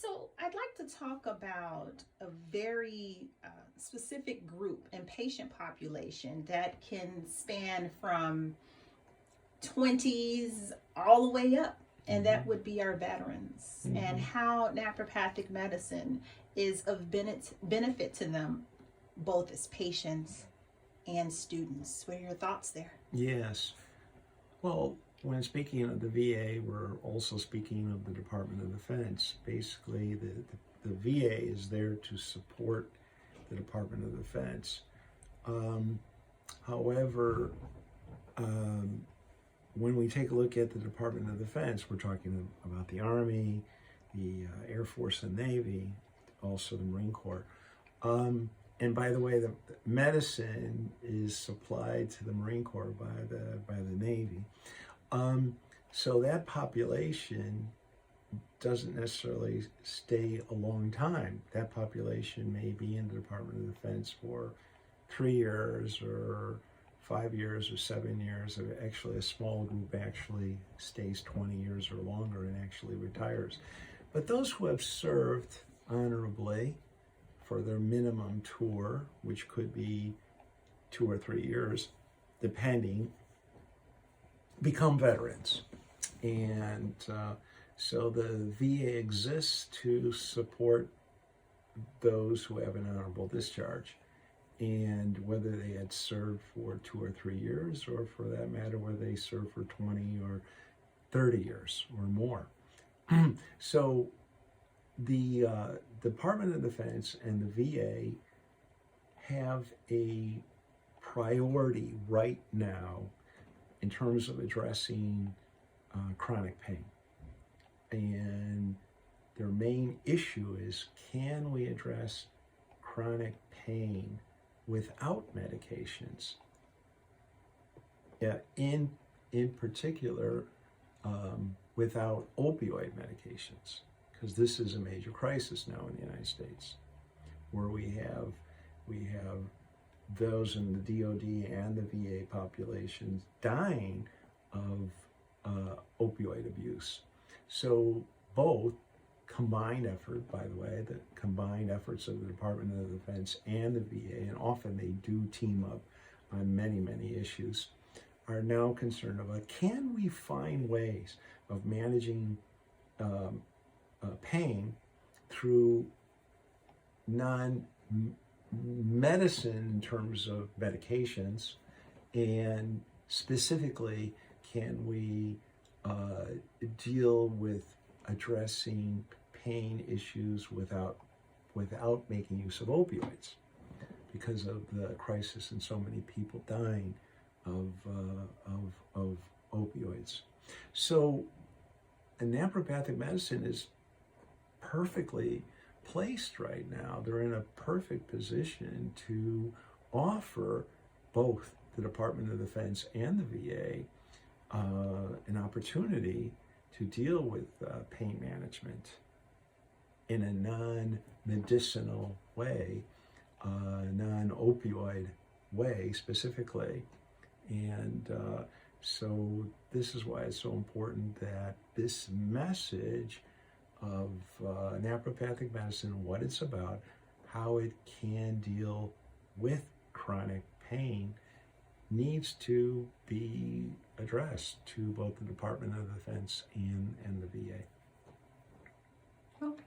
So, I'd like to talk about a very specific group and patient population that can span from 20s all the way up, and that Mm-hmm. would be our veterans, and Mm-hmm. how naturopathic medicine is of benefit to them, both as patients and students. What are your thoughts there? Yes. Well, when speaking of the VA, we're also speaking of the Department of Defense. Basically, the VA is there to support the Department of Defense. Um, However, um, when we take a look at the Department of Defense, we're talking about the Army, the Air Force and Navy, also the Marine Corps. And by the way, the medicine is supplied to the Marine Corps by the Navy. Um, so that population doesn't necessarily stay a long time. That population may be in the Department of Defense for 3 years or 5 years or 7 years. Actually, a small group actually stays 20 years or longer and actually retires. But those who have served honorably for their minimum tour, which could be 2 or 3 years, depending, become veterans. And so the VA exists to support those who have an honorable discharge. And whether they had served for 2 or 3 years, or for that matter, whether they served for 20 or 30 years or more. So the Department of Defense and the VA have a priority right now in terms of addressing chronic pain. And their main issue is, can we address chronic pain without medications? Yeah, in particular, without opioid medications, because this is a major crisis now in the United States, where we have those in the DoD and the VA populations dying of opioid abuse. So both combined effort, by the way, the combined efforts of the Department of Defense and the VA, and often they do team up on many, many issues, are now concerned about, can we find ways of managing pain through non-medicine in terms of medications, and specifically, can we deal with addressing pain issues without making use of opioids, because of the crisis and so many people dying of opioids. So, naturopathic medicine is perfectly placed right now. They're in a perfect position to offer both the Department of Defense and the VA an opportunity to deal with pain management in a non-medicinal way, non-opioid way specifically. And so this is why it's so important that this message of naturopathic medicine, what it's about, how it can deal with chronic pain, needs to be addressed to both the Department of Defense and the VA. Okay.